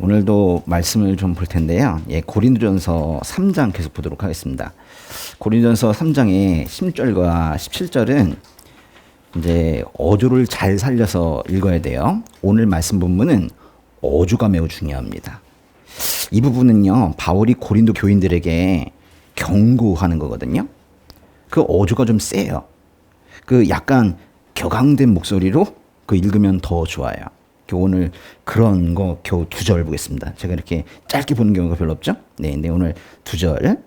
오늘도 말씀을 좀 볼 텐데요. 고린도전서 3장 계속 보도록 하겠습니다. 고린도전서 3장의 16절과 17절은 이제 어조를 잘 살려서 읽어야 돼요. 오늘 말씀 본문은 어조가 매우 중요합니다. 이 부분은요, 바울이 고린도 교인들에게 경고하는 거거든요. 그 어조가 좀 세요. 그 약간 격앙된 목소리로 그 읽으면 더 좋아요. 오늘 그런 거 겨우 2절 보겠습니다. 제가 이렇게 짧게 보는 경우가 별로 없죠? 네, 오늘 2절.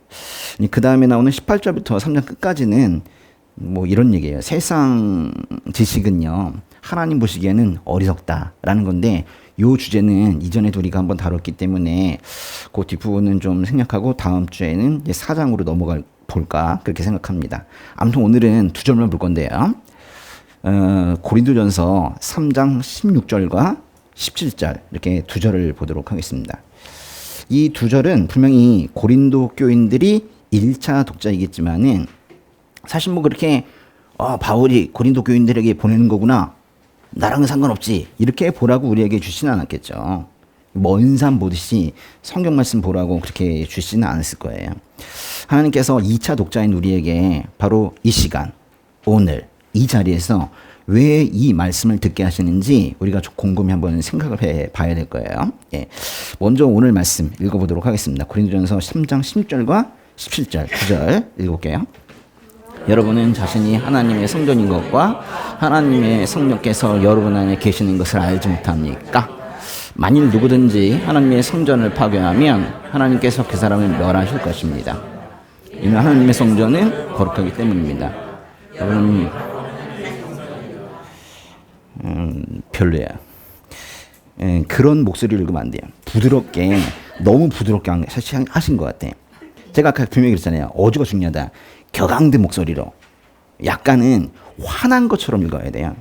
그 다음에 나오는 18절부터 3장 끝까지는 뭐 이런 얘기예요. 세상 지식은요, 하나님 보시기에는 어리석다라는 건데, 요 주제는 이전에도 우리가 한번 다뤘기 때문에 그 뒷부분은 좀 생략하고 다음 주에는 이제 4장으로 넘어가 볼까 그렇게 생각합니다. 아무튼 오늘은 2절만 볼 건데요. 고린도전서 3장 16절과 17절 이렇게 2절을 보도록 하겠습니다. 이 2절은 분명히 고린도 교인들이 1차 독자이겠지만은 사실 뭐 그렇게 바울이 고린도 교인들에게 보내는 거구나, 나랑은 상관없지 이렇게 보라고 우리에게 주시는 않았겠죠. 먼 산 보듯이 성경 말씀 보라고 그렇게 주시는 않았을 거예요. 하나님께서 2차 독자인 우리에게 바로 이 시간, 오늘 이 자리에서 왜 이 말씀을 듣게 하시는지 우리가 좀 곰곰이 한번 생각을 해봐야 될 거예요. 먼저 오늘 말씀 읽어보도록 하겠습니다. 고린도전서 3장 16절과 17절 2절 읽어볼게요. 여러분은 자신이 하나님의 성전인 것과 하나님의 성령께서 여러분 안에 계시는 것을 알지 못합니까? 만일 누구든지 하나님의 성전을 파괴하면 하나님께서 그 사람을 멸하실 것입니다. 이는 하나님의 성전은 거룩하기 때문입니다. 여러분, 별로야. 그런 목소리를 읽으면 안 돼요. 부드럽게, 너무 부드럽게 하신 것 같아. 제가 아까 분명히 그랬잖아요. 어조가 중요하다. 격앙된 목소리로 약간은 화난 것처럼 읽어야 돼요.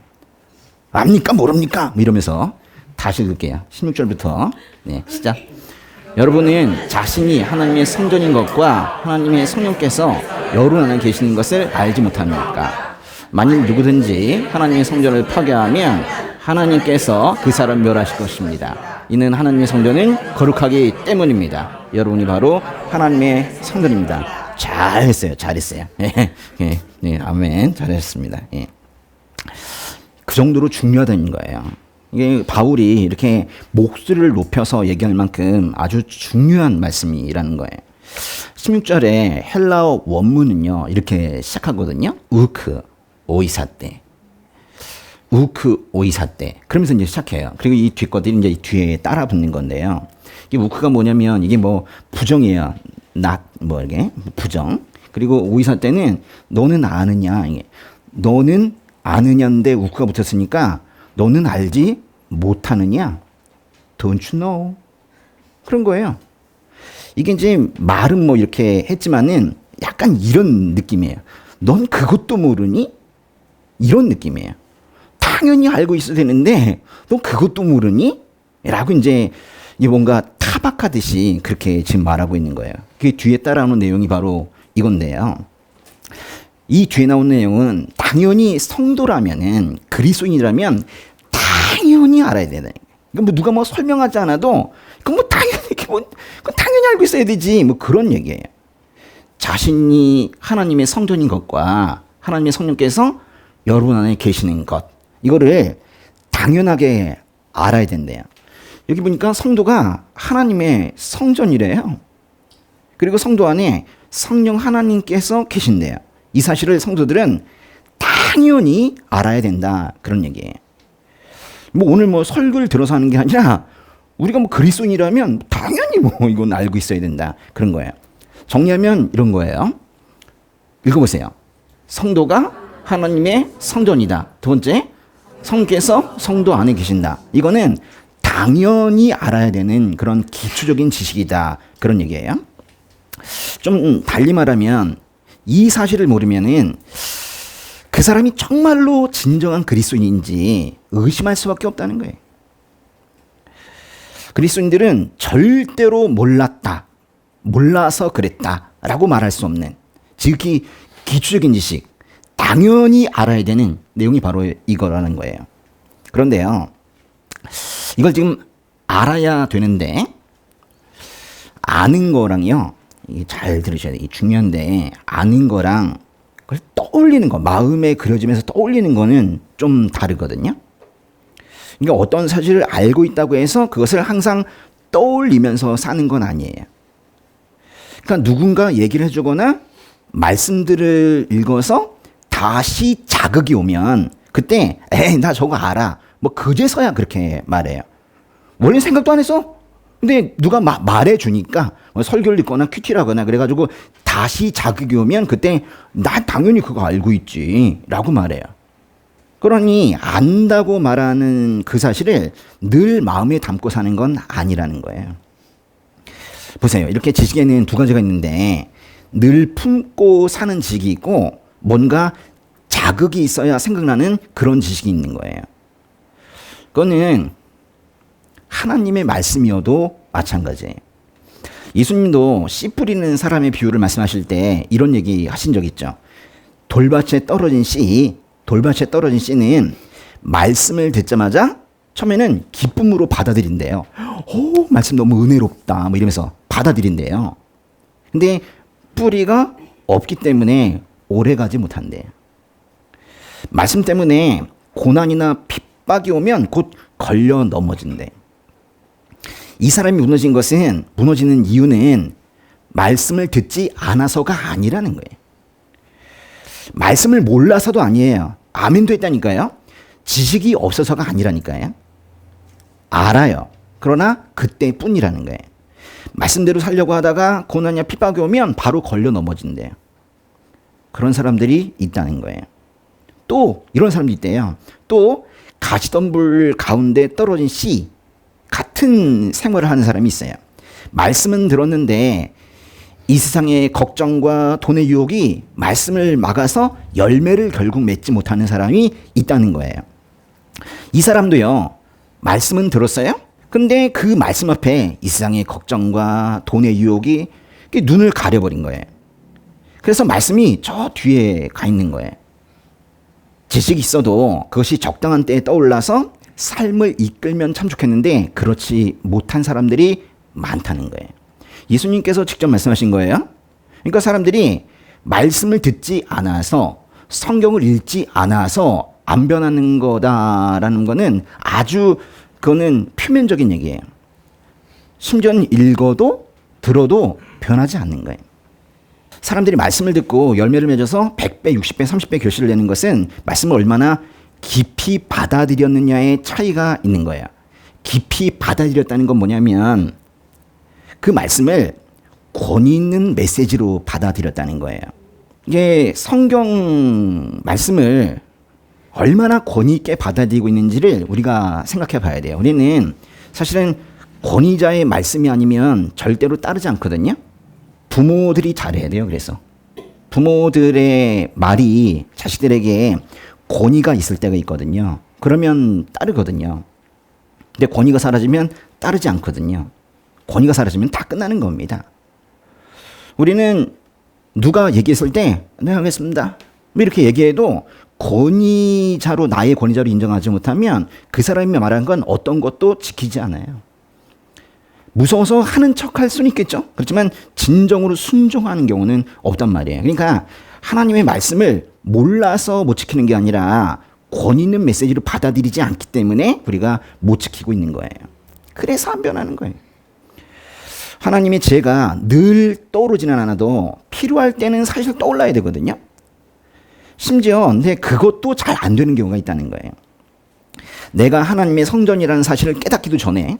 압니까 모릅니까? 뭐 이러면서 다시 읽을게요. 16절부터 시작. 여러분은 자신이 하나님의 성전인 것과 하나님의 성령께서 여러분 안에 계시는 것을 알지 못합니까? 만일 누구든지 하나님의 성전을 파괴하면 하나님께서 그 사람 멸하실 것입니다. 이는 하나님의 성전은 거룩하기 때문입니다. 여러분이 바로 하나님의 성전입니다. 잘했어요. 아멘. 잘했습니다. 그 정도로 중요하다는 거예요. 이게 바울이 이렇게 목소리를 높여서 얘기할 만큼 아주 중요한 말씀이라는 거예요. 16절에 헬라어 원문은요, 이렇게 시작하거든요. 우크 오이사떼. 그러면서 이제 시작해요. 그리고 이 뒷것들이 이제 뒤에 따라 붙는 건데요. 이 우크가 뭐냐면 이게 뭐 부정이에요. 이게 부정. 그리고 오이사 때는 너는 아느냐, 너는 아느냐인데 우크가 붙었으니까 너는 알지 못하느냐, don't you know, 그런 거예요. 이게 이제 말은 뭐 이렇게 했지만은 약간 이런 느낌이에요. 넌 그것도 모르니? 이런 느낌이에요. 당연히 알고 있어야 되는데 넌 그것도 모르니? 라고 이제 뭔가 타박하듯이 그렇게 지금 말하고 있는 거예요. 그 뒤에 따라오는 내용이 바로 이건데요. 이 뒤에 나오는 내용은 당연히 성도라면은, 그리스도인이라면 당연히 알아야 되는. 뭐 누가 뭐 설명하지 않아도 그건 뭐 당연히 알고 있어야 되지, 뭐 그런 얘기예요. 자신이 하나님의 성전인 것과 하나님의 성령께서 여러분 안에 계시는 것, 이거를 당연하게 알아야 된대요. 여기 보니까 성도가 하나님의 성전이래요. 그리고 성도 안에 성령 하나님께서 계신대요. 이 사실을 성도들은 당연히 알아야 된다, 그런 얘기예요. 뭐 오늘 뭐 설교를 들어서 하는 게 아니라 우리가 뭐 그리스도인이라면 당연히 뭐 이건 알고 있어야 된다, 그런 거예요. 정리하면 이런 거예요. 읽어보세요. 성도가 하나님의 성전이다. 두 번째, 성께서 성도 안에 계신다. 이거는 당연히 알아야 되는 그런 기초적인 지식이다, 그런 얘기예요. 좀 달리 말하면 이 사실을 모르면은 그 사람이 정말로 진정한 그리스도인인지 의심할 수밖에 없다는 거예요. 그리스도인들은 절대로 몰랐다, 몰라서 그랬다라고 말할 수 없는 지극히 기초적인 지식, 당연히 알아야 되는 내용이 바로 이거라는 거예요. 그런데요, 이걸 지금 알아야 되는데 아는 거랑요. 이게 잘 들으셔야 돼요. 이게 중요한데 아는 거랑 그걸 떠올리는 거, 마음에 그려지면서 떠올리는 거는 좀 다르거든요. 그러니까 어떤 사실을 알고 있다고 해서 그것을 항상 떠올리면서 사는 건 아니에요. 그러니까 누군가 얘기를 해주거나 말씀들을 읽어서 다시 자극이 오면 그때 에이 나 저거 알아. 뭐 그제서야 그렇게 말해요. 원래 생각도 안 했어. 근데 누가 말해주니까 뭐 설교를 읽거나 큐티라거나 그래가지고 다시 자극이 오면 그때 난 당연히 그거 알고 있지 라고 말해요. 그러니 안다고 말하는 그 사실을 늘 마음에 담고 사는 건 아니라는 거예요. 보세요. 이렇게 지식에는 두 가지가 있는데 늘 품고 사는 지식이 있고 뭔가 자극이 있어야 생각나는 그런 지식이 있는 거예요. 그거는 하나님의 말씀이어도 마찬가지예요. 예수님도 씨 뿌리는 사람의 비유를 말씀하실 때 이런 얘기 하신 적 있죠. 돌밭에 떨어진 씨는 말씀을 듣자마자 처음에는 기쁨으로 받아들인대요. 오, 말씀 너무 은혜롭다. 뭐 이러면서 받아들인대요. 근데 뿌리가 없기 때문에 오래 가지 못한대요. 말씀 때문에 고난이나 핍박이 오면 곧 걸려 넘어진대. 이 사람이 무너지는 이유는 말씀을 듣지 않아서가 아니라는 거예요. 말씀을 몰라서도 아니에요. 아멘도 했다니까요. 지식이 없어서가 아니라니까요. 알아요. 그러나 그때뿐이라는 거예요. 말씀대로 살려고 하다가 고난이나 핍박이 오면 바로 걸려 넘어진대요. 그런 사람들이 있다는 거예요. 또 이런 사람도 있대요. 또 가시덤불 가운데 떨어진 씨 같은 생활을 하는 사람이 있어요. 말씀은 들었는데 이 세상의 걱정과 돈의 유혹이 말씀을 막아서 열매를 결국 맺지 못하는 사람이 있다는 거예요. 이 사람도요. 말씀은 들었어요. 근데 그 말씀 앞에 이 세상의 걱정과 돈의 유혹이 눈을 가려버린 거예요. 그래서 말씀이 저 뒤에 가 있는 거예요. 지식이 있어도 그것이 적당한 때에 떠올라서 삶을 이끌면 참 좋겠는데 그렇지 못한 사람들이 많다는 거예요. 예수님께서 직접 말씀하신 거예요. 그러니까 사람들이 말씀을 듣지 않아서 성경을 읽지 않아서 안 변하는 거다라는 거는 아주 그거는 표면적인 얘기예요. 심지어는 읽어도 들어도 변하지 않는 거예요. 사람들이 말씀을 듣고 열매를 맺어서 100배, 60배, 30배 결실을 내는 것은 말씀을 얼마나 깊이 받아들였느냐의 차이가 있는 거예요. 깊이 받아들였다는 건 뭐냐면 그 말씀을 권위 있는 메시지로 받아들였다는 거예요. 이게 성경 말씀을 얼마나 권위 있게 받아들이고 있는지를 우리가 생각해 봐야 돼요. 우리는 사실은 권위자의 말씀이 아니면 절대로 따르지 않거든요. 부모들이 잘해야 돼요. 그래서 부모들의 말이 자식들에게 권위가 있을 때가 있거든요. 그러면 따르거든요. 근데 권위가 사라지면 따르지 않거든요. 권위가 사라지면 다 끝나는 겁니다. 우리는 누가 얘기했을 때 네 하겠습니다. 이렇게 얘기해도 권위자로 나의 권위자로 인정하지 못하면 그 사람이 말한 건 어떤 것도 지키지 않아요. 무서워서 하는 척할 수는 있겠죠. 그렇지만 진정으로 순종하는 경우는 없단 말이에요. 그러니까 하나님의 말씀을 몰라서 못 지키는 게 아니라 권위 있는 메시지로 받아들이지 않기 때문에 우리가 못 지키고 있는 거예요. 그래서 안 변하는 거예요. 하나님의 지혜가 늘 떠오르지는 않아도 필요할 때는 사실 떠올라야 되거든요. 심지어 근데 그것도 잘 안 되는 경우가 있다는 거예요. 내가 하나님의 성전이라는 사실을 깨닫기도 전에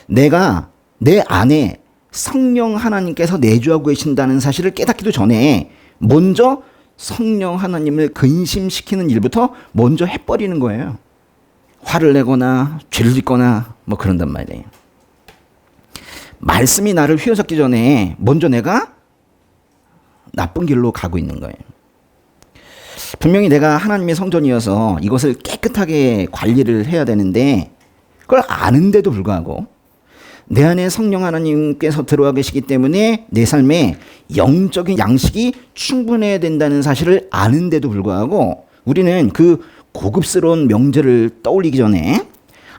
내가 내 안에 성령 하나님께서 내주하고 계신다는 사실을 깨닫기도 전에 먼저 성령 하나님을 근심시키는 일부터 먼저 해버리는 거예요. 화를 내거나 죄를 짓거나 뭐 그런단 말이에요. 말씀이 나를 휘어잡기 전에 먼저 내가 나쁜 길로 가고 있는 거예요. 분명히 내가 하나님의 성전이어서 이것을 깨끗하게 관리를 해야 되는데 그걸 아는데도 불구하고 내 안에 성령 하나님께서 들어와 계시기 때문에 내 삶에 영적인 양식이 충분해야 된다는 사실을 아는데도 불구하고 우리는 그 고급스러운 명제를 떠올리기 전에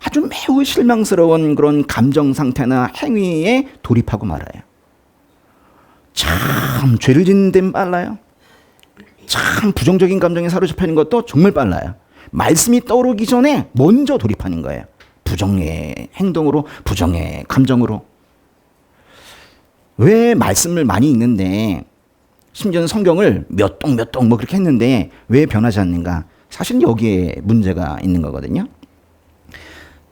아주 매우 실망스러운 그런 감정 상태나 행위에 돌입하고 말아요. 참 죄를 짓는 데는 빨라요. 참 부정적인 감정에 사로잡혀 있는 것도 정말 빨라요. 말씀이 떠오르기 전에 먼저 돌입하는 거예요. 부정의 행동으로, 부정의 감정으로. 왜 말씀을 많이 읽는데, 심지어는 성경을 몇 동 뭐 그렇게 했는데 왜 변하지 않는가? 사실 여기에 문제가 있는 거거든요.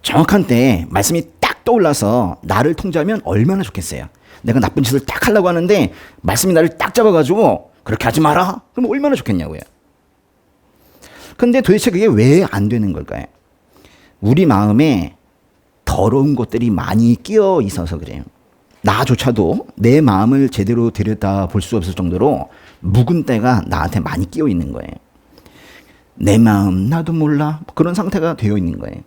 정확한 때에 말씀이 딱 떠올라서 나를 통제하면 얼마나 좋겠어요. 내가 나쁜 짓을 딱 하려고 하는데 말씀이 나를 딱 잡아가지고 그렇게 하지 마라. 그럼 얼마나 좋겠냐고요. 근데 도대체 그게 왜 안 되는 걸까요? 우리 마음에 더러운 것들이 많이 끼어 있어서 그래요. 나조차도 내 마음을 제대로 들여다 볼 수 없을 정도로 묵은 때가 나한테 많이 끼어 있는 거예요. 내 마음 나도 몰라 그런 상태가 되어 있는 거예요.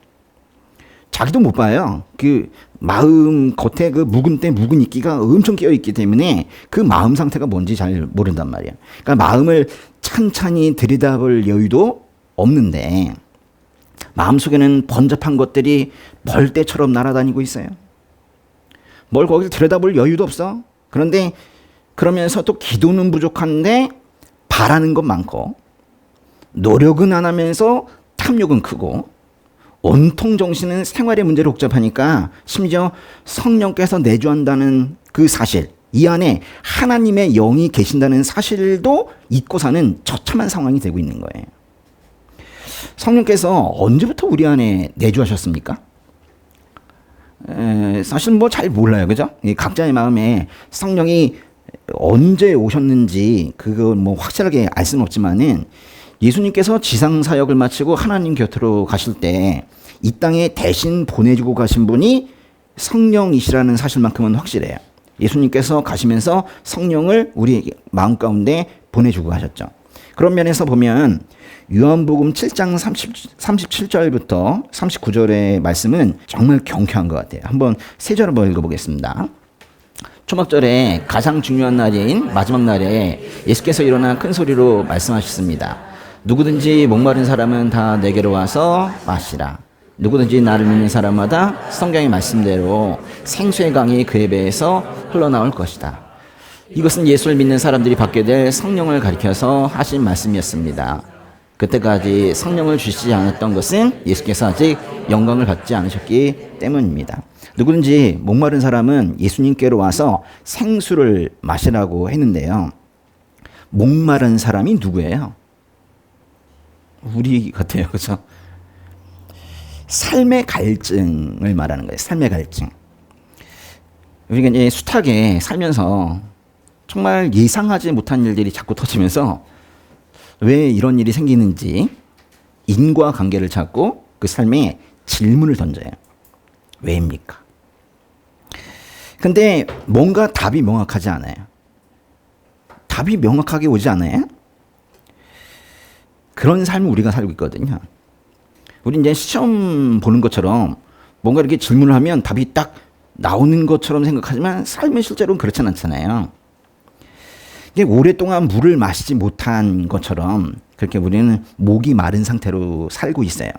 자기도 못 봐요. 그 마음 겉에 그 묵은 때 묵은 이끼가 엄청 끼어 있기 때문에 그 마음 상태가 뭔지 잘 모른단 말이에요. 그러니까 마음을 찬찬히 들여다볼 여유도 없는데 마음속에는 번잡한 것들이 벌떼처럼 날아다니고 있어요. 뭘 거기를 들여다볼 여유도 없어. 그런데 그러면서 또 기도는 부족한데 바라는 건 많고 노력은 안 하면서 탐욕은 크고 온통 정신은 생활의 문제로 복잡하니까 심지어 성령께서 내주한다는 그 사실, 이 안에 하나님의 영이 계신다는 사실도 잊고 사는 처참한 상황이 되고 있는 거예요. 성령께서 언제부터 우리 안에 내주하셨습니까? 사실 뭐 잘 몰라요. 그죠? 각자의 마음에 성령이 언제 오셨는지 그거 뭐 확실하게 알 수는 없지만은 예수님께서 지상 사역을 마치고 하나님 곁으로 가실 때 이 땅에 대신 보내주고 가신 분이 성령이시라는 사실만큼은 확실해요. 예수님께서 가시면서 성령을 우리 마음 가운데 보내주고 가셨죠. 그런 면에서 보면 요한복음 7장 37절부터 39절의 말씀은 정말 경쾌한 것 같아요. 한번 세 절 한번 읽어보겠습니다. 초막절에 가장 중요한 날인 마지막 날에 예수께서 일어나 큰 소리로 말씀하셨습니다. 누구든지 목마른 사람은 다 내게로 와서 마시라. 누구든지 나를 믿는 사람마다 성경의 말씀대로 생수의 강이 그의 배에서 흘러나올 것이다. 이것은 예수를 믿는 사람들이 받게 될 성령을 가리켜서 하신 말씀이었습니다. 그때까지 성령을 주시지 않았던 것은 예수께서 아직 영광을 받지 않으셨기 때문입니다. 누구든지 목마른 사람은 예수님께로 와서 생수를 마시라고 했는데요. 목마른 사람이 누구예요? 우리 같아요. 그렇죠? 삶의 갈증을 말하는 거예요. 삶의 갈증. 우리가 이제 숱하게 살면서 정말 예상하지 못한 일들이 자꾸 터지면서 왜 이런 일이 생기는지 인과관계를 찾고 그 삶에 질문을 던져요. 왜입니까? 근데 뭔가 답이 명확하지 않아요. 답이 명확하게 오지 않아요? 그런 삶을 우리가 살고 있거든요. 우리 이제 시험 보는 것처럼 뭔가 이렇게 질문을 하면 답이 딱 나오는 것처럼 생각하지만 삶은 실제로는 그렇지 않잖아요. 이게 오랫동안 물을 마시지 못한 것처럼 그렇게 우리는 목이 마른 상태로 살고 있어요.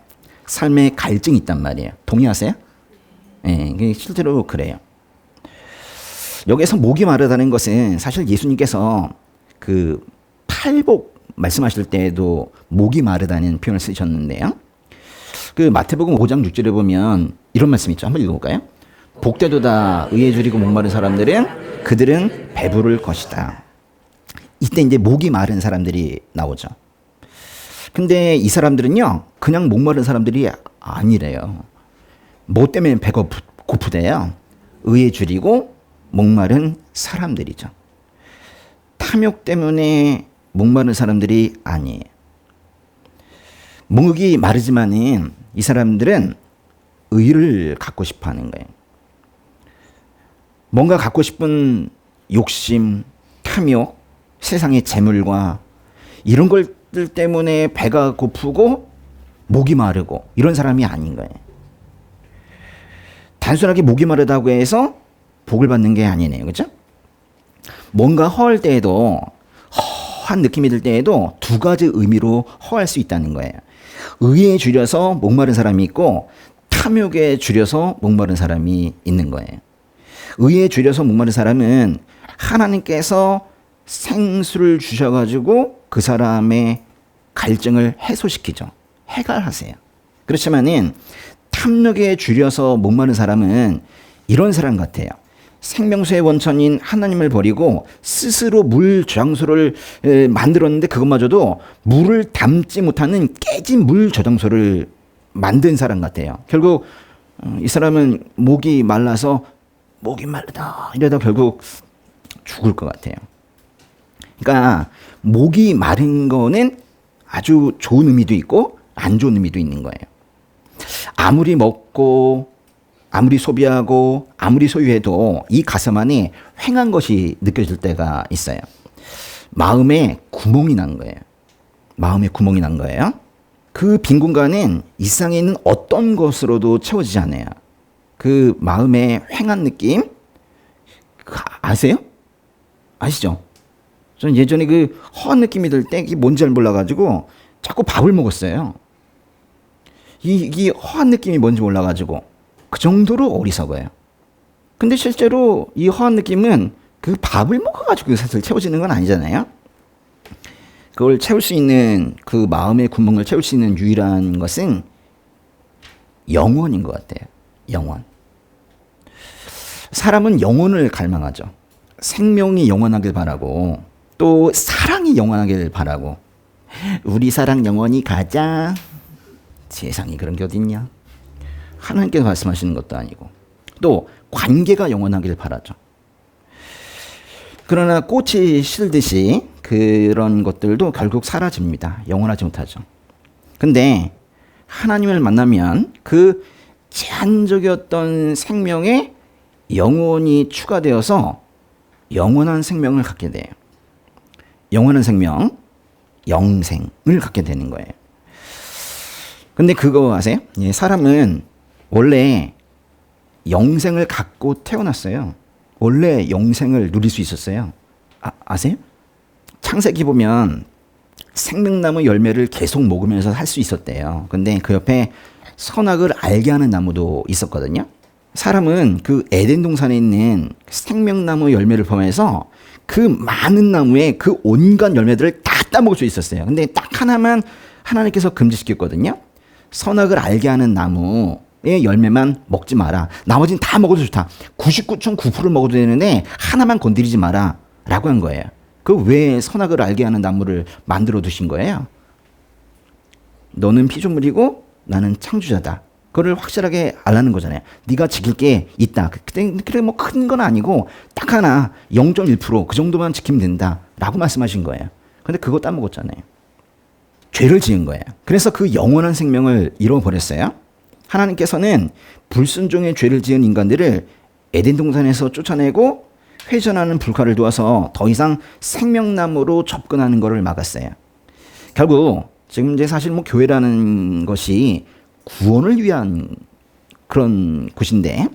삶에 갈증이 있단 말이에요. 동의하세요? 네, 실제로 그래요. 여기서 목이 마르다는 것은 사실 예수님께서 그 팔복 말씀하실 때에도 목이 마르다는 표현을 쓰셨는데요. 그 마태복음 5장 6절에 보면 이런 말씀 있죠. 한번 읽어볼까요? 복되도다 의에 줄이고 목마른 사람들은 그들은 배부를 것이다. 이때 이제 목이 마른 사람들이 나오죠. 근데 이 사람들은요, 그냥 목마른 사람들이 아니래요. 뭐 때문에 배가 고프대요? 의에 줄이고 목마른 사람들이죠. 탐욕 때문에 목마른 사람들이 아니에요. 목이 마르지만은 이 사람들은 의를 갖고 싶어 하는 거예요. 뭔가 갖고 싶은 욕심, 탐욕, 세상의 재물과 이런 것들 때문에 배가 고프고 목이 마르고 이런 사람이 아닌 거예요. 단순하게 목이 마르다고 해서 복을 받는 게 아니네요. 그죠? 뭔가 허할 때에도, 허한 느낌이 들 때에도 두 가지 의미로 허할 수 있다는 거예요. 의에 줄여서 목마른 사람이 있고 탐욕에 줄여서 목마른 사람이 있는 거예요. 의에 줄여서 목마른 사람은 하나님께서 생수를 주셔가지고 그 사람의 갈증을 해소시키죠. 해결하세요. 그렇지만은 탐욕에 줄여서 목마른 사람은 이런 사람 같아요. 생명수의 원천인 하나님을 버리고 스스로 물 저장소를 만들었는데 그것마저도 물을 담지 못하는 깨진 물 저장소를 만든 사람 같아요. 결국 이 사람은 목이 말라서 목이 마르다 이러다 결국 죽을 것 같아요. 그러니까 목이 마른 거는 아주 좋은 의미도 있고 안 좋은 의미도 있는 거예요. 아무리 먹고 아무리 소비하고 아무리 소유해도 이 가슴 안에 휑한 것이 느껴질 때가 있어요. 마음에 구멍이 난 거예요. 마음에 구멍이 난 거예요. 그 빈 공간은 이 세상에 있는 어떤 것으로도 채워지지 않아요. 그 마음의 휑한 느낌 아세요? 아시죠? 전 예전에 그 허한 느낌이 들 때 이게 뭔지 잘 몰라가지고 자꾸 밥을 먹었어요. 이 허한 느낌이 뭔지 몰라가지고 그 정도로 어리석어요. 근데 실제로 이 허한 느낌은 그 밥을 먹어가지고 사실 채워지는 건 아니잖아요. 그걸 채울 수 있는 그 마음의 구멍을 채울 수 있는 유일한 것은 영원인 것 같아요. 영원. 사람은 영혼을 갈망하죠. 생명이 영원하길 바라고 또 사랑이 영원하길 바라고 우리 사랑 영원히 가자. 세상에 그런 게 어딨냐. 하나님께서 말씀하시는 것도 아니고 또 관계가 영원하길 바라죠. 그러나 꽃이 시들듯이 그런 것들도 결국 사라집니다. 영원하지 못하죠. 근데 하나님을 만나면 그 제한적이었던 생명에 영혼이 추가되어서 영원한 생명을 갖게 돼요. 영원한 생명, 영생을 갖게 되는 거예요. 근데 그거 아세요? 예, 사람은 원래 영생을 갖고 태어났어요. 원래 영생을 누릴 수 있었어요. 아세요? 창세기 보면 생명나무 열매를 계속 먹으면서 살 수 있었대요. 근데 그 옆에 선악을 알게 하는 나무도 있었거든요. 사람은 그 에덴 동산에 있는 생명나무 열매를 포함해서 그 많은 나무에 그 온갖 열매들을 다 따먹을 수 있었어요. 근데 딱 하나만 하나님께서 금지시켰거든요. 선악을 알게 하는 나무의 열매만 먹지 마라. 나머지는 다 먹어도 좋다. 99.9%를 먹어도 되는데 하나만 건드리지 마라 라고 한 거예요. 그 왜 선악을 알게 하는 나무를 만들어 두신 거예요? 너는 피조물이고 나는 창조자다. 그걸 확실하게 알라는 거잖아요. 네가 지킬 게 있다. 그래 뭐 큰 건 아니고 딱 하나 0.1% 그 정도만 지키면 된다 라고 말씀하신 거예요. 근데 그거 따먹었잖아요. 죄를 지은 거예요. 그래서 그 영원한 생명을 잃어버렸어요. 하나님께서는 불순종의 죄를 지은 인간들을 에덴 동산에서 쫓아내고 회전하는 불화를 두어서 더 이상 생명나무로 접근하는 것을 막았어요. 결국 지금 이제 사실 뭐 교회라는 것이 구원을 위한 그런 곳인데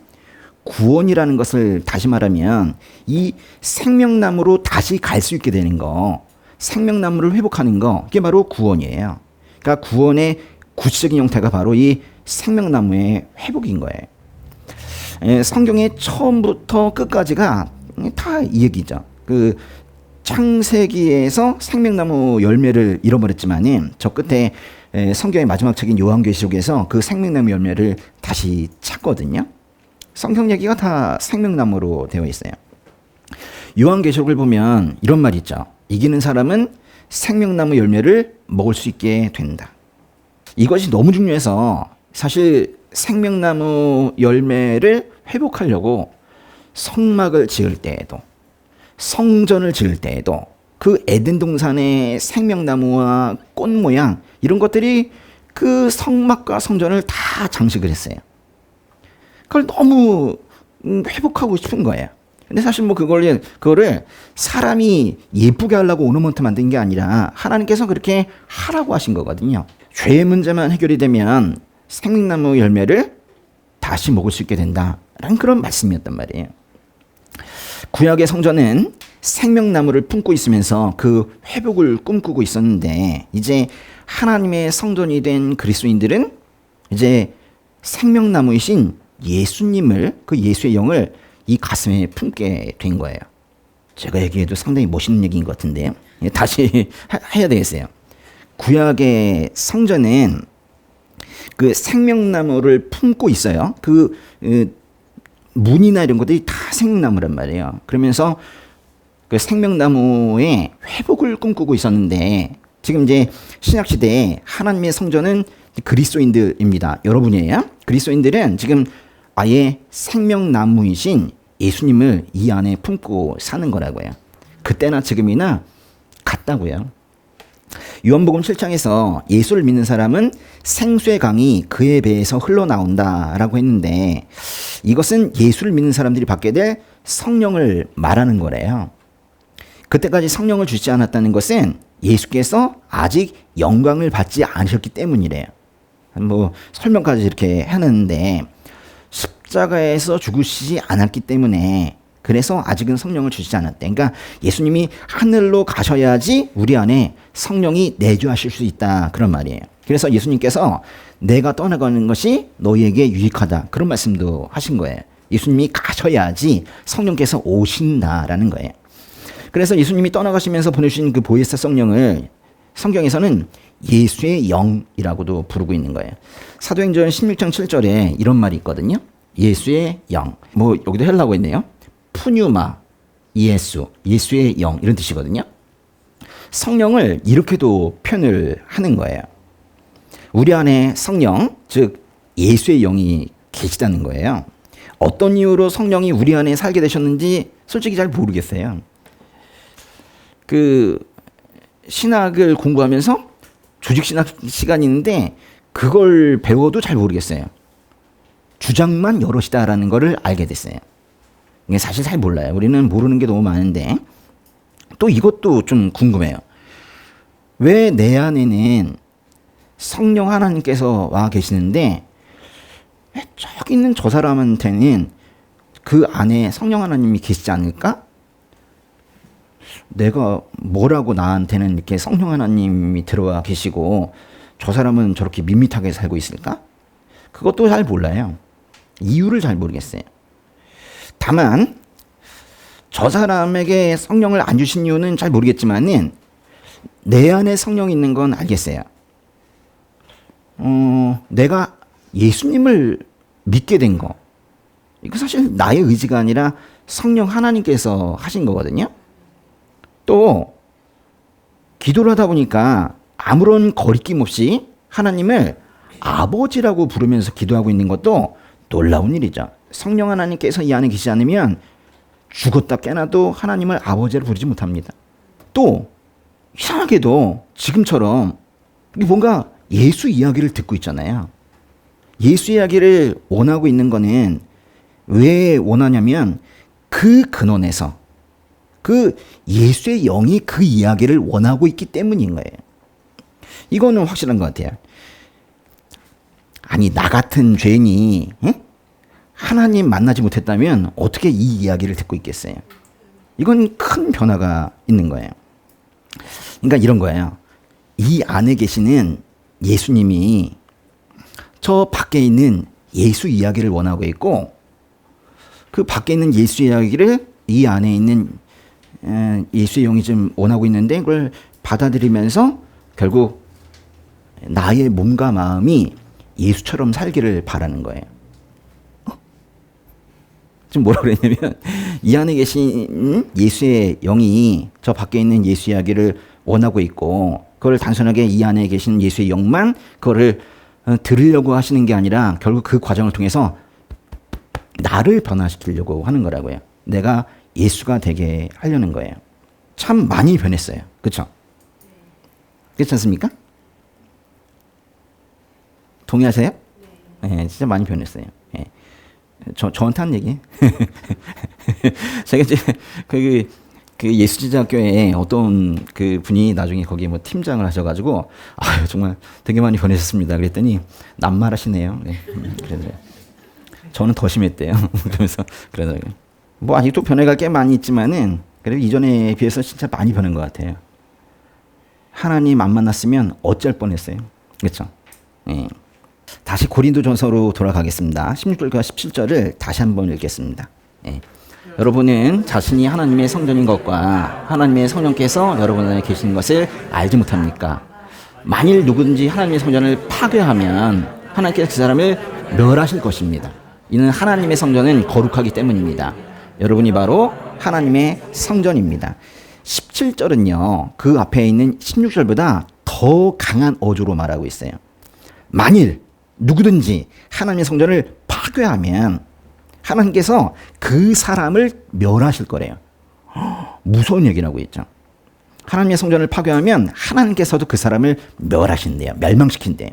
구원이라는 것을 다시 말하면 이 생명나무로 다시 갈 수 있게 되는 거, 생명나무를 회복하는 거, 이게 바로 구원이에요. 그러니까 구원의 구체적인 형태가 바로 이 생명나무의 회복인 거예요. 성경의 처음부터 끝까지가 다 이 얘기죠. 그 창세기에서 생명나무 열매를 잃어버렸지만은 저 끝에 성경의 마지막 책인 요한계시록에서 그 생명나무 열매를 다시 찾거든요. 성경 얘기가 다 생명나무로 되어 있어요. 요한계시록을 보면 이런 말이 있죠. 이기는 사람은 생명나무 열매를 먹을 수 있게 된다. 이것이 너무 중요해서 사실 생명나무 열매를 회복하려고 성막을 지을 때에도 성전을 지을 때에도 그 에덴 동산의 생명나무와 꽃 모양 이런 것들이 그 성막과 성전을 다 장식을 했어요. 그걸 너무 회복하고 싶은 거예요. 근데 사실 뭐 그거를 사람이 예쁘게 하려고 오너먼트 만든 게 아니라 하나님께서 그렇게 하라고 하신 거거든요. 죄의 문제만 해결이 되면 생명나무 열매를 다시 먹을 수 있게 된다라는 그런 말씀이었단 말이에요. 구약의 성전은 생명나무를 품고 있으면서 그 회복을 꿈꾸고 있었는데 이제 하나님의 성전이 된 그리스도인들은 이제 생명나무이신 예수님을, 그 예수의 영을 이 가슴에 품게 된 거예요. 제가 얘기해도 상당히 멋있는 얘기인 것 같은데요. 다시 해야 되겠어요. 구약의 성전은 그 생명나무를 품고 있어요. 그 문이나 이런 것들이 다 생명나무란 말이에요. 그러면서 그 생명나무의 회복을 꿈꾸고 있었는데, 지금 이제 신약시대에 하나님의 성전은 그리스도인들입니다. 여러분이에요. 그리스도인들은 지금 아예 생명나무이신 예수님을 이 안에 품고 사는 거라고요. 그때나 지금이나 같다고요. 요한복음 7장에서 예수를 믿는 사람은 생수의 강이 그의 배에서 흘러나온다라고 했는데, 이것은 예수를 믿는 사람들이 받게 될 성령을 말하는 거래요. 그때까지 성령을 주지 않았다는 것은 예수께서 아직 영광을 받지 않으셨기 때문이래요. 뭐 설명까지 이렇게 하는데, 십자가에서 죽으시지 않았기 때문에, 그래서 아직은 성령을 주시지 않았대. 그러니까 예수님이 하늘로 가셔야지 우리 안에 성령이 내주하실 수 있다, 그런 말이에요. 그래서 예수님께서 내가 떠나가는 것이 너희에게 유익하다, 그런 말씀도 하신 거예요. 예수님이 가셔야지 성령께서 오신다라는 거예요. 그래서 예수님이 떠나가시면서 보내주신 그 보혜사 성령을 성경에서는 예수의 영이라고도 부르고 있는 거예요. 사도행전 16장 7절에 이런 말이 있거든요. 예수의 영. 뭐 여기도 헬라어가 있네요. 푸뉴마, 예수, 예수의 영, 이런 뜻이거든요. 성령을 이렇게도 표현을 하는 거예요. 우리 안에 성령, 즉 예수의 영이 계시다는 거예요. 어떤 이유로 성령이 우리 안에 살게 되셨는지 솔직히 잘 모르겠어요. 그 신학을 공부하면서 조직신학 시간이 있는데 그걸 배워도 잘 모르겠어요. 주장만 여럿이다라는 거를 알게 됐어요. 이게 사실 잘 몰라요. 우리는 모르는 게 너무 많은데, 또 이것도 좀 궁금해요. 왜 내 안에는 성령 하나님께서 와 계시는데 왜 저기 있는 저 사람한테는 그 안에 성령 하나님이 계시지 않을까? 내가 뭐라고 나한테는 이렇게 성령 하나님이 들어와 계시고 저 사람은 저렇게 밋밋하게 살고 있을까? 그것도 잘 몰라요. 이유를 잘 모르겠어요. 다만 저 사람에게 성령을 안 주신 이유는 잘 모르겠지만은 내 안에 성령이 있는 건 알겠어요. 내가 예수님을 믿게 된 거, 이거 사실 나의 의지가 아니라 성령 하나님께서 하신 거거든요. 또 기도를 하다 보니까 아무런 거리낌 없이 하나님을 아버지라고 부르면서 기도하고 있는 것도 놀라운 일이죠. 성령 하나님께서 이 안에 계시지 않으면 죽었다 깨나도 하나님을 아버지로 부르지 못합니다. 또 이상하게도 지금처럼 뭔가 예수 이야기를 듣고 있잖아요. 예수 이야기를 원하고 있는 거는 왜 원하냐면 그 근원에서 그 예수의 영이 그 이야기를 원하고 있기 때문인 거예요. 이거는 확실한 것 같아요. 아니, 나 같은 죄인이 하나님 만나지 못했다면 어떻게 이 이야기를 듣고 있겠어요? 이건 큰 변화가 있는 거예요. 그러니까 이런 거예요. 이 안에 계시는 예수님이 저 밖에 있는 예수 이야기를 원하고 있고, 그 밖에 있는 예수 이야기를 이 안에 있는 예수의 영이 좀 원하고 있는데, 그걸 받아들이면서 결국 나의 몸과 마음이 예수처럼 살기를 바라는 거예요. 지금 뭐라 그랬냐면, 이 안에 계신 예수의 영이 저 밖에 있는 예수 이야기를 원하고 있고, 그걸 단순하게 이 안에 계신 예수의 영만 그거를 들으려고 하시는 게 아니라 결국 그 과정을 통해서 나를 변화시키려고 하는 거라고요. 내가 예수가 되게 하려는 거예요. 참 많이 변했어요. 그렇죠? 그렇지 않습니까? 동의하세요? 네, 진짜 많이 변했어요. 네. 저한테 한 얘기. 제가 이제 그 예수지자교회에 어떤 그 분이 나중에 거기 뭐 팀장을 하셔가지고, 아 정말 되게 많이 변했습니다. 그랬더니 낱말하시네요. 네. 그래서 저는 더 심했대요. 그러면서 그러더라고요. 뭐 아직도 변해갈 게 많이 있지만은 그래도 이전에 비해서 진짜 많이 변한 것 같아요. 하나님 안 만났으면 어쩔 뻔했어요. 그렇죠? 네. 다시 고린도전서로 돌아가겠습니다. 16절과 17절을 다시 한번 읽겠습니다. 예. 여러분은 자신이 하나님의 성전인 것과 하나님의 성령께서 여러분 안에 계시는 것을 알지 못합니까? 만일 누구든지 하나님의 성전을 파괴하면 하나님께서 그 사람을 멸하실 것입니다. 이는 하나님의 성전은 거룩하기 때문입니다. 여러분이 바로 하나님의 성전입니다. 17절은요, 그 앞에 있는 16절보다 더 강한 어조로 말하고 있어요. 만일 누구든지 하나님의 성전을 파괴하면 하나님께서 그 사람을 멸하실 거래요. 무서운 얘기라고 했죠. 하나님의 성전을 파괴하면 하나님께서도 그 사람을 멸하신대요. 멸망시킨대요.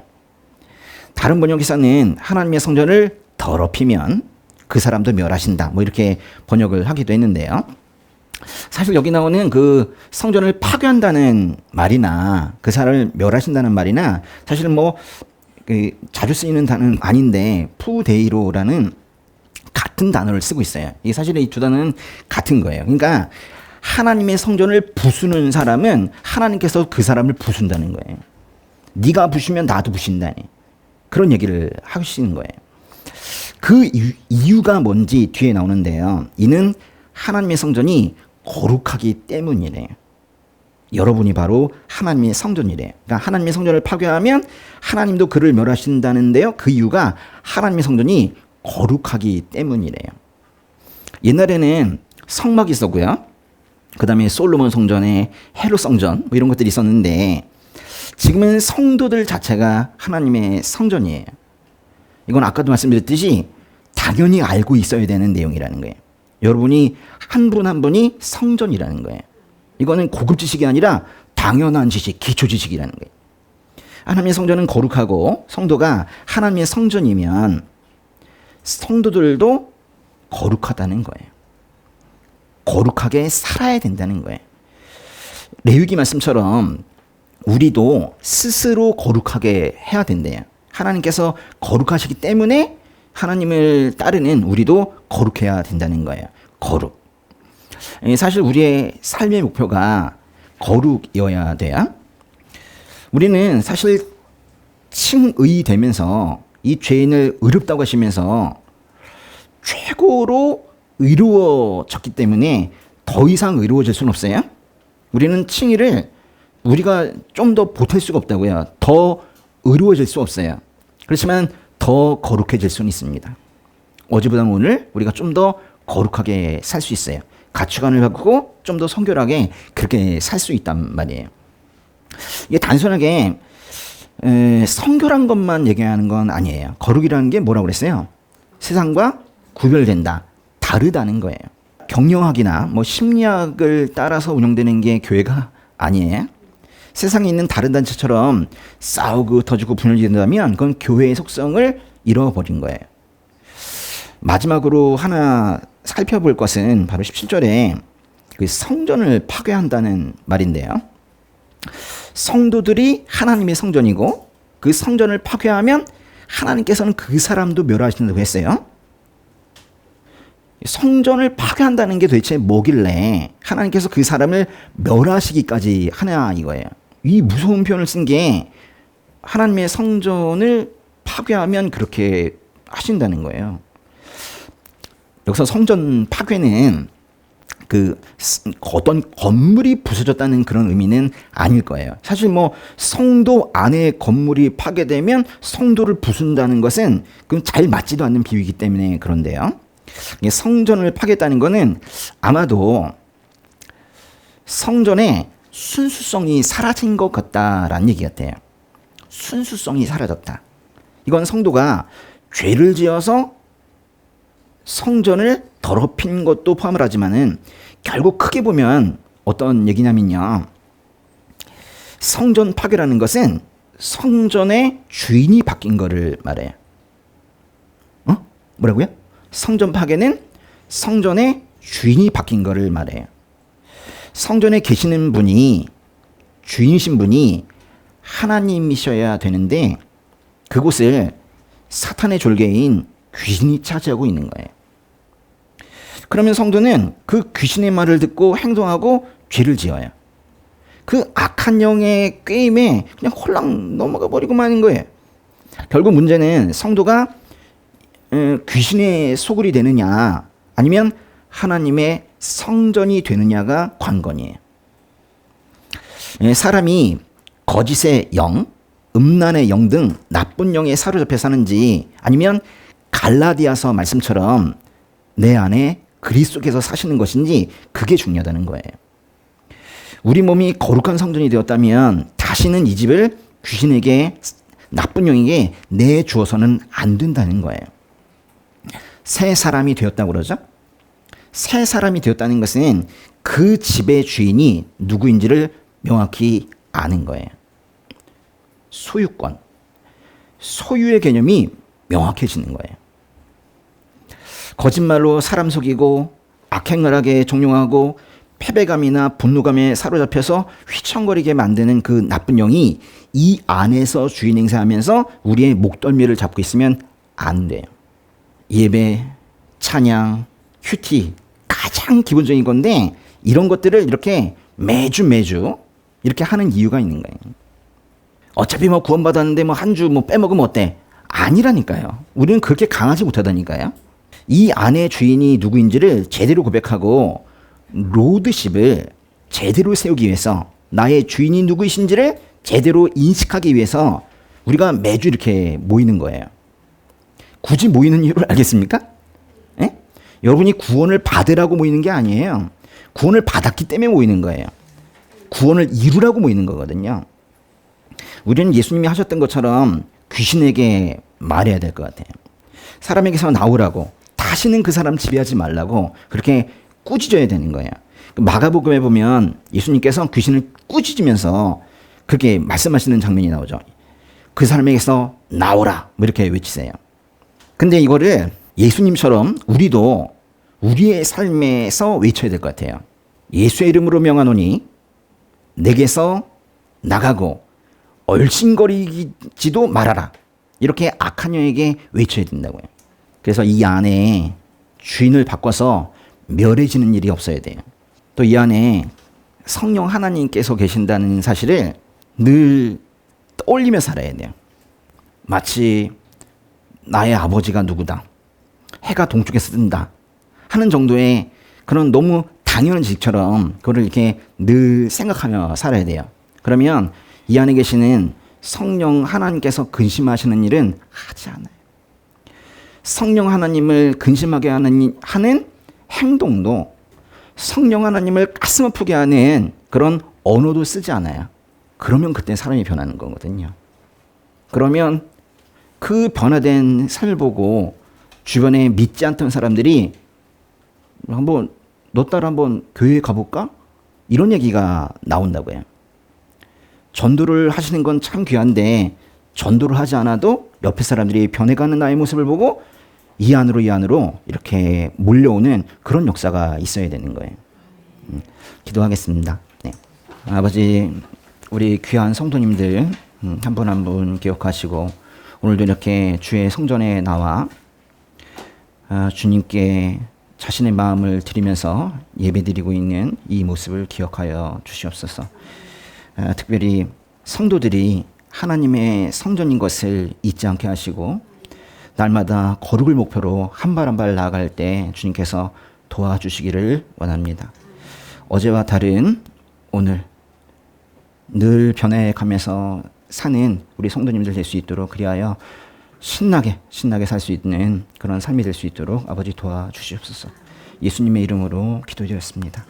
다른 번역에서는 하나님의 성전을 더럽히면 그 사람도 멸하신다, 뭐 이렇게 번역을 하기도 했는데요. 사실 여기 나오는 그 성전을 파괴한다는 말이나 그 사람을 멸하신다는 말이나 사실은 뭐 자주 쓰이는 단어는 아닌데 푸데이로라는 같은 단어를 쓰고 있어요. 이게 사실은 이 두 단어는 같은 거예요. 그러니까 하나님의 성전을 부수는 사람은 하나님께서 그 사람을 부순다는 거예요. 네가 부수면 나도 부신다니, 그런 얘기를 하시는 거예요. 그 이유가 뭔지 뒤에 나오는데요. 이는 하나님의 성전이 거룩하기 때문이래요. 여러분이 바로 하나님의 성전이래요. 그러니까 하나님의 성전을 파괴하면 하나님도 그를 멸하신다는데요. 그 이유가 하나님의 성전이 거룩하기 때문이래요. 옛날에는 성막이 있었고요. 그 다음에 솔로몬 성전에 헤롯 성전, 뭐 이런 것들이 있었는데 지금은 성도들 자체가 하나님의 성전이에요. 이건 아까도 말씀드렸듯이 당연히 알고 있어야 되는 내용이라는 거예요. 여러분이 한 분 한 분이 성전이라는 거예요. 이거는 고급 지식이 아니라 당연한 지식, 기초 지식이라는 거예요. 하나님의 성전은 거룩하고 성도가 하나님의 성전이면 성도들도 거룩하다는 거예요. 거룩하게 살아야 된다는 거예요. 레위기 말씀처럼 우리도 스스로 거룩하게 해야 된대요. 하나님께서 거룩하시기 때문에 하나님을 따르는 우리도 거룩해야 된다는 거예요. 거룩. 사실 우리의 삶의 목표가 거룩이어야 돼요. 우리는 사실 칭의 되면서 이 죄인을 의롭다고 하시면서 최고로 의로워졌기 때문에 더 이상 의로워질 수는 없어요. 우리는 칭의를 우리가 좀 더 보탤 수가 없다고요. 더 의로워질 수 없어요. 그렇지만 더 거룩해질 수는 있습니다. 어제보다 오늘 우리가 좀 더 거룩하게 살 수 있어요. 가치관을 바꾸고 좀 더 성결하게 그렇게 살 수 있단 말이에요. 이게 단순하게 성결한 것만 얘기하는 건 아니에요. 거룩이라는 게 뭐라고 그랬어요? 세상과 구별된다, 다르다는 거예요. 경영학이나 뭐 심리학을 따라서 운영되는 게 교회가 아니에요. 세상에 있는 다른 단체처럼 싸우고 터지고 분열이 된다면 그건 교회의 속성을 잃어버린 거예요. 마지막으로 하나 살펴볼 것은 바로 17절에 그 성전을 파괴한다는 말인데요. 성도들이 하나님의 성전이고 그 성전을 파괴하면 하나님께서는 그 사람도 멸하신다고 했어요. 성전을 파괴한다는 게 도대체 뭐길래 하나님께서 그 사람을 멸하시기까지 하냐 이거예요. 이 무서운 표현을 쓴 게 하나님의 성전을 파괴하면 그렇게 하신다는 거예요. 여기서 성전 파괴는 그 어떤 건물이 부서졌다는 그런 의미는 아닐 거예요. 사실 뭐 성도 안에 건물이 파괴되면 성도를 부순다는 것은 그건 잘 맞지도 않는 비유이기 때문에 그런데요. 성전을 파괴했다는 것은 아마도 성전의 순수성이 사라진 것 같다라는 얘기 같아요. 순수성이 사라졌다. 이건 성도가 죄를 지어서 성전을 더럽힌 것도 포함을 하지만은 결국 크게 보면 어떤 얘기냐면요. 성전 파괴라는 것은 성전의 주인이 바뀐 거를 말해요. 뭐라고요? 성전 파괴는 성전의 주인이 바뀐 거를 말해요. 성전에 계시는 분이, 주인이신 분이 하나님이셔야 되는데 그곳을 사탄의 졸개인 귀신이 차지하고 있는 거예요. 그러면 성도는 그 귀신의 말을 듣고 행동하고 죄를 지어요. 그 악한 영의 꾀임에 그냥 홀랑 넘어가 버리고 마는 거예요. 결국 문제는 성도가 귀신의 소굴이 되느냐 아니면 하나님의 성전이 되느냐가 관건이에요. 사람이 거짓의 영, 음란의 영 등 나쁜 영에 사로잡혀 사는지 아니면 갈라디아서 말씀처럼 내 안에 그리스도께서 사시는 것인지 그게 중요하다는 거예요. 우리 몸이 거룩한 성전이 되었다면 다시는 이 집을 귀신에게 나쁜 영에게 내주어서는 안 된다는 거예요. 새 사람이 되었다고 그러죠. 새 사람이 되었다는 것은 그 집의 주인이 누구인지를 명확히 아는 거예요. 소유권, 소유의 개념이 명확해지는 거예요. 거짓말로 사람 속이고 악행을하게 종용하고 패배감이나 분노감에 사로잡혀서 휘청거리게 만드는 그 나쁜 영이 이 안에서 주인 행세하면서 우리의 목덜미를 잡고 있으면 안 돼요. 예배, 찬양, 큐티 가장 기본적인 건데 이런 것들을 이렇게 매주 이렇게 하는 이유가 있는 거예요. 어차피 뭐 구원받았는데 뭐 한 주 뭐 빼먹으면 어때? 아니라니까요. 우리는 그렇게 강하지 못하다니까요. 이 안의 주인이 누구인지를 제대로 고백하고 로드십을 제대로 세우기 위해서 나의 주인이 누구이신지를 제대로 인식하기 위해서 우리가 매주 이렇게 모이는 거예요. 굳이 모이는 이유를 알겠습니까? 에? 여러분이 구원을 받으라고 모이는 게 아니에요. 구원을 받았기 때문에 모이는 거예요. 구원을 이루라고 모이는 거거든요. 우리는 예수님이 하셨던 것처럼 귀신에게 말해야 될 것 같아요. 사람에게서 나오라고, 다시는 그 사람 지배하지 말라고 그렇게 꾸짖어야 되는 거예요. 마가복음에 보면 예수님께서 귀신을 꾸짖으면서 그렇게 말씀하시는 장면이 나오죠. 그 사람에게서 나오라 뭐 이렇게 외치세요. 근데 이거를 예수님처럼 우리도 우리의 삶에서 외쳐야 될 것 같아요. 예수의 이름으로 명하노니 내게서 나가고 얼씬거리지도 말아라. 이렇게 악한 영에게 외쳐야 된다고요. 그래서 이 안에 주인을 바꿔서 멸해지는 일이 없어야 돼요. 또 이 안에 성령 하나님께서 계신다는 사실을 늘 떠올리며 살아야 돼요. 마치 나의 아버지가 누구다, 해가 동쪽에서 뜬다 하는 정도의 그런 너무 당연한 지식처럼 그거를 이렇게 늘 생각하며 살아야 돼요. 그러면 이 안에 계시는 성령 하나님께서 근심하시는 일은 하지 않아요. 성령 하나님을 근심하게 하는 행동도, 성령 하나님을 가슴 아프게 하는 그런 언어도 쓰지 않아요. 그러면 그때 사람이 변하는 거거든요. 그러면 그 변화된 삶을 보고 주변에 믿지 않던 사람들이 한번 너 따라 한번 교회에 가볼까? 이런 얘기가 나온다고요. 전도를 하시는 건 참 귀한데 전도를 하지 않아도 옆에 사람들이 변해가는 나의 모습을 보고 이 안으로 이렇게 몰려오는 그런 역사가 있어야 되는 거예요. 기도하겠습니다. 네. 아버지, 우리 귀한 성도님들 한 분 한 분 기억하시고 오늘도 이렇게 주의 성전에 나와 주님께 자신의 마음을 드리면서 예배드리고 있는 이 모습을 기억하여 주시옵소서. 특별히 성도들이 하나님의 성전인 것을 잊지 않게 하시고 날마다 거룩을 목표로 한 발 한 발 나아갈 때 주님께서 도와주시기를 원합니다. 어제와 다른 오늘 늘 변해가면서 사는 우리 성도님들 될 수 있도록, 그리하여 신나게 살 수 있는 그런 삶이 될 수 있도록 아버지 도와주시옵소서. 예수님의 이름으로 기도드렸습니다.